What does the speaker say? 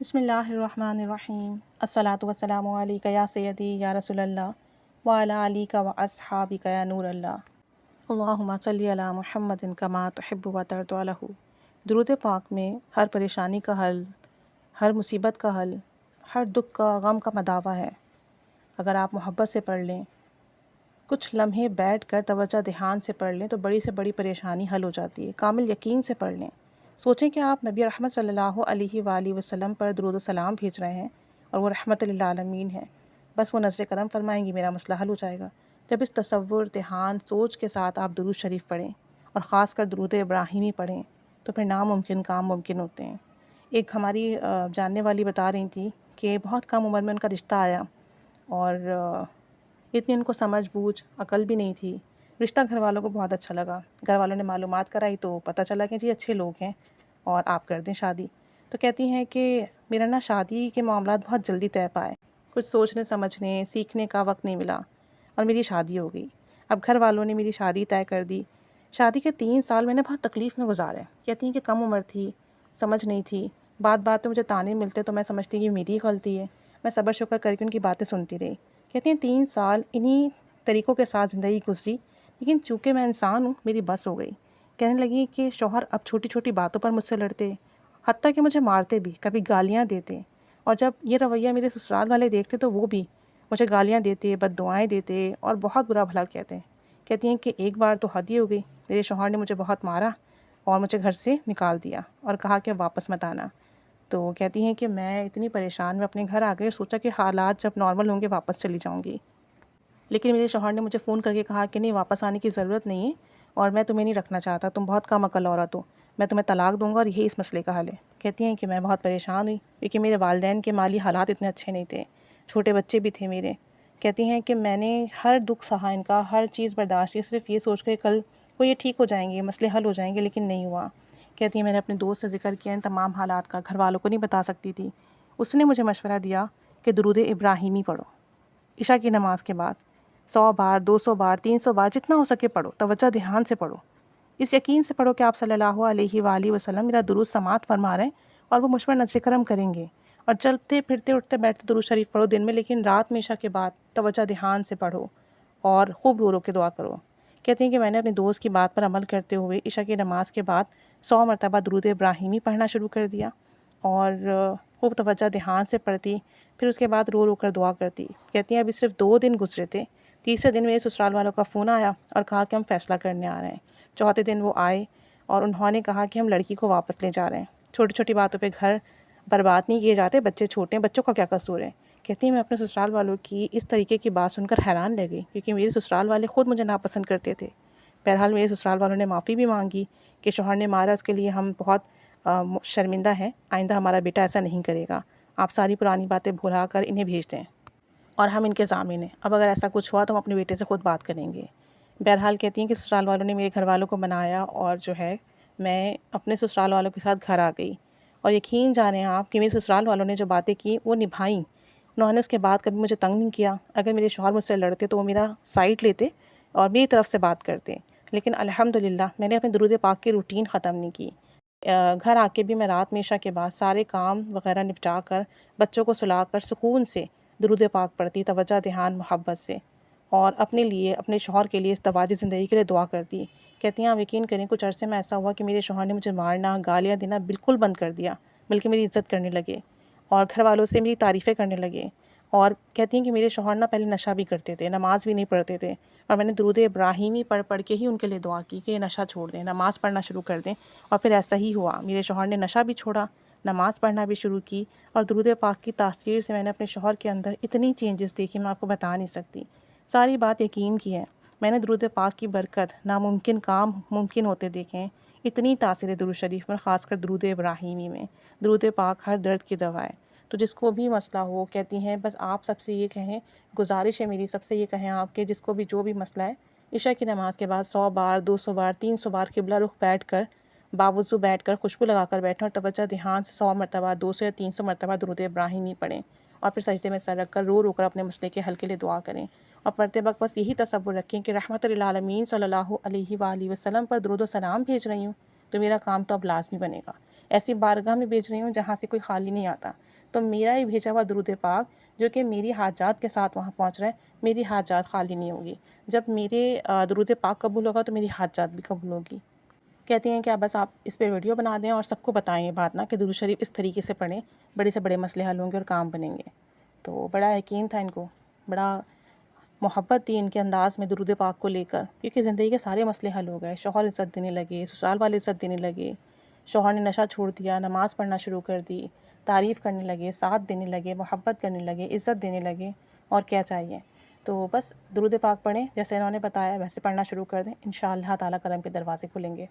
بسم اللہ الرحمن الرحیم الصلاۃ والسلام علیک یا سیدی یا رسول اللہ وعلی علیک و اصحابک یا نور اللہ اللہم صلی علی محمد کما تحب و ترضی عنہ۔ درود پاک میں ہر پریشانی کا حل، ہر مصیبت کا حل، ہر دکھ کا غم کا مداوع ہے۔ اگر آپ محبت سے پڑھ لیں، کچھ لمحے بیٹھ کر توجہ دھیان سے پڑھ لیں تو بڑی سے بڑی پریشانی حل ہو جاتی ہے۔ کامل یقین سے پڑھ لیں، سوچیں کہ آپ نبی رحمت صلی اللہ علیہ وآلہ وسلم پر درود و سلام بھیج رہے ہیں اور وہ رحمت للعالمین ہیں، بس وہ نظر کرم فرمائیں گی، میرا مسئلہ حل ہو جائے گا۔ جب اس تصور، دھیان، سوچ کے ساتھ آپ درود شریف پڑھیں اور خاص کر درود ابراہیمی پڑھیں تو پھر ناممکن کام ممکن ہوتے ہیں۔ ایک ہماری جاننے والی بتا رہی تھی کہ بہت کم عمر میں ان کا رشتہ آیا اور اتنی ان کو سمجھ بوجھ عقل بھی نہیں تھی۔ رشتہ گھر والوں کو بہت اچھا لگا، گھر والوں نے معلومات کرائی تو پتہ چلا کہ جی اچھے لوگ ہیں اور آپ کر دیں شادی۔ تو کہتی ہیں کہ میرا نا شادی کے معاملات بہت جلدی طے پائے، کچھ سوچنے سمجھنے سیکھنے کا وقت نہیں ملا اور میری شادی ہو گئی۔ اب گھر والوں نے میری شادی طے کر دی۔ شادی کے 3 سال میں نے بہت تکلیف میں گزارے۔ کہتی ہیں کہ کم عمر تھی، سمجھ نہیں تھی، بات بات پہ مجھے تانے ملتے تو میں سمجھتی کہ میری غلطی ہے، میں صبر شکر کر کے ان کی باتیں سنتی رہی۔ کہتی ہیں 3 سال انہی طریقوں کے ساتھ زندگی گزری، لیکن چونکہ میں انسان ہوں میری بس ہو گئی۔ کہنے لگی کہ شوہر اب چھوٹی چھوٹی باتوں پر مجھ سے لڑتے، حتیٰ کہ مجھے مارتے بھی، کبھی گالیاں دیتے، اور جب یہ رویہ میرے سسرال والے دیکھتے تو وہ بھی مجھے گالیاں دیتے، بد دعائیں دیتے اور بہت برا بھلا کہتے۔ کہتی ہیں کہ ایک بار تو حد ہی ہو گئی، میرے شوہر نے مجھے بہت مارا اور مجھے گھر سے نکال دیا اور کہا کہ واپس مت آنا۔ تو کہتی ہیں کہ میں اتنی پریشان، میں اپنے گھر آ گئی، سوچا کہ حالات جب نارمل ہوں گے واپس چلی جاؤں گی، لیکن میرے شوہر نے مجھے فون کر کے کہا کہ نہیں، واپس آنے کی ضرورت نہیں ہے اور میں تمہیں نہیں رکھنا چاہتا، تم بہت کم عقل عورت ہو، میں تمہیں طلاق دوں گا اور یہی اس مسئلے کا حل ہے۔ کہتی ہیں کہ میں بہت پریشان ہوئی کیونکہ میرے والدین کے مالی حالات اتنے اچھے نہیں تھے، چھوٹے بچے بھی تھے میرے۔ کہتی ہیں کہ میں نے ہر دکھ سہا ان کا، ہر چیز برداشت کی، صرف یہ سوچ کے کل کو یہ ٹھیک ہو جائیں گے، مسئلے حل ہو جائیں گے، لیکن نہیں ہوا۔ کہتی ہیں میں نے اپنے دوست سے ذکر کیا ان تمام حالات کا، گھر والوں کو نہیں بتا سکتی تھی۔ اس نے مجھے مشورہ دیا کہ درود ابراہیمی پڑھو عشاء کی نماز کے بعد، 100 بار، 200 بار، 300 بار، جتنا ہو سکے پڑھو، توجہ دھیان سے پڑھو، اس یقین سے پڑھو کہ آپ صلی اللہ علیہ وآلہ وسلم میرا درود سماعت فرما رہے ہیں اور وہ مجھ پر نظر کرم کریں گے۔ اور چلتے پھرتے اٹھتے بیٹھتے درود شریف پڑھو دن میں، لیکن رات میں عشاء کے بعد توجہ دھیان سے پڑھو اور خوب رو رو کے دعا کرو۔ کہتی ہیں کہ میں نے اپنے دوست کی بات پر عمل کرتے ہوئے عشاء کی نماز کے بعد 100 مرتبہ درود ابراہیمی پڑھنا شروع کر دیا اور خوب توجہ دھیان سے پڑھتی، پھر اس کے بعد رو رو کر دعا کرتی۔ کہتی ہیں ابھی صرف 2 دن گزرے تھے، تیسرے دن میرے سسرال والوں کا فون آیا اور کہا کہ ہم فیصلہ کرنے آ رہے ہیں۔ چوتھے دن وہ آئے اور انہوں نے کہا کہ ہم لڑکی کو واپس لے جا رہے ہیں، چھوٹی چھوٹی باتوں پہ گھر برباد نہیں کیے جاتے، بچے چھوٹے ہیں، بچوں کا کیا قصور ہے۔ کہتی ہیں میں اپنے سسرال والوں کی اس طریقے کی بات سن کر حیران رہ گئی کیونکہ میرے سسرال والے خود مجھے ناپسند کرتے تھے۔ بہرحال میرے سسرال والوں نے معافی بھی مانگی کہ شوہر نے مارا، اس کے لیے ہم بہت شرمندہ ہیں، آئندہ ہمارا بیٹا ایسا نہیں کرے گا، آپ ساری پرانی باتیں بھلا کر انہیں بھیج دیں اور ہم ان کے ضامن ہیں، اب اگر ایسا کچھ ہوا تو ہم اپنے بیٹے سے خود بات کریں گے۔ بہرحال کہتی ہیں کہ سسرال والوں نے میرے گھر والوں کو منایا اور جو ہے میں اپنے سسرال والوں کے ساتھ گھر آ گئی، اور یقین جانیں آپ کہ میرے سسرال والوں نے جو باتیں کی وہ نبھائیں۔ انہوں نے اس کے بعد کبھی مجھے تنگ نہیں کیا، اگر میرے شوہر مجھ سے لڑتے تو وہ میرا سائڈ لیتے اور میری طرف سے بات کرتے، لیکن الحمدللہ میں نے اپنے درود پاک کی روٹین ختم نہیں کی۔ گھر آ کے بھی میں رات میں عشاء کے بعد سارے کام وغیرہ نپٹا کر بچوں کو سلا کر سکون سے درود پاک پڑھتی، توجہ دھیان محبت سے، اور اپنے لیے، اپنے شوہر کے لیے، ازدواجی زندگی کے لیے دعا کرتی۔ کہتی ہیں آپ یقین کریں کچھ عرصے میں ایسا ہوا کہ میرے شوہر نے مجھے مارنا، گالیاں دینا بالکل بند کر دیا، بلکہ میری عزت کرنے لگے اور گھر والوں سے میری تعریفیں کرنے لگے۔ اور کہتی ہیں کہ میرے شوہر نہ پہلے نشہ بھی کرتے تھے، نماز بھی نہیں پڑھتے تھے، اور میں نے درود ابراہیمی پڑھ کے ہی ان کے لیے دعا کی کہ یہ نشہ چھوڑ دیں، نماز پڑھنا شروع کر دیں، اور پھر ایسا ہی ہوا، میرے شوہر نے نشہ بھی چھوڑا، نماز پڑھنا بھی شروع کی، اور درود پاک کی تاثیر سے میں نے اپنے شوہر کے اندر اتنی چینجز دیکھی میں آپ کو بتا نہیں سکتی۔ ساری بات یقین کی ہے، میں نے درود پاک کی برکت ناممکن کام ممکن ہوتے دیکھے ہیں۔ اتنی تاثیر ہے درود شریف میں، خاص کر درود ابراہیمی میں۔ درود پاک ہر درد کی دوا ہے، تو جس کو بھی مسئلہ ہو، کہتی ہیں بس آپ سب سے یہ کہیں، گزارش ہے میری سب سے یہ کہیں آپ کہ جس کو بھی جو بھی مسئلہ ہے، عشاء کی نماز کے بعد 100 بار، 200 بار، 300 بار قبلہ رخ بیٹھ کر، باوضو بیٹھ کر، خوشبو لگا کر بیٹھیں اور توجہ دھیان سے 100 مرتبہ، 200 یا 300 مرتبہ درود ابراہیمی پڑھیں، اور پھر سجدے میں سر رکھ کر رو رو کر اپنے مسئلے کے حل کے لیے دعا کریں، اور پڑھتے وقت بس یہی تصور رکھیں کہ رحمت للعالمین صلی اللہ علیہ وآلہ وسلم پر درود و سلام بھیج رہی ہوں، تو میرا کام تو اب لازمی بنے گا۔ ایسی بارگاہ میں بھیج رہی ہوں جہاں سے کوئی خالی نہیں آتا. تو میرا یہ بھیجا ہوا درود پاک جو کہ میری حاجات کے ساتھ وہاں پہنچ رہا ہے، میری حاجات خالی نہیں ہوگی. جب میرے درود پاک قبول ہوگا تو میری حاجات بھی قبول ہوگی. کہتی ہیں کہ بس آپ اس پہ ویڈیو بنا دیں اور سب کو بتائیں یہ بات نا کہ درود شریف اس طریقے سے پڑھیں، بڑے سے بڑے مسئلے حل ہوں گے اور کام بنیں گے. تو بڑا یقین تھا ان کو، بڑا محبت تھی ان کے انداز میں درود پاک کو لے کر، کیونکہ زندگی کے سارے مسئلے حل ہو گئے. شوہر عزت دینے لگے، سسرال والے عزت دینے لگے، شوہر نے نشہ چھوڑ دیا، نماز پڑھنا شروع کر دی، تعریف کرنے لگے، ساتھ دینے لگے، محبت کرنے لگے، عزت دینے لگے. اور کیا چاہیے؟ تو بس درود پاک پڑھیں، جیسے انہوں نے بتایا ویسے پڑھنا شروع کر دیں، انشاءاللہ تعالیٰ کرم کے دروازے کھلیں گے.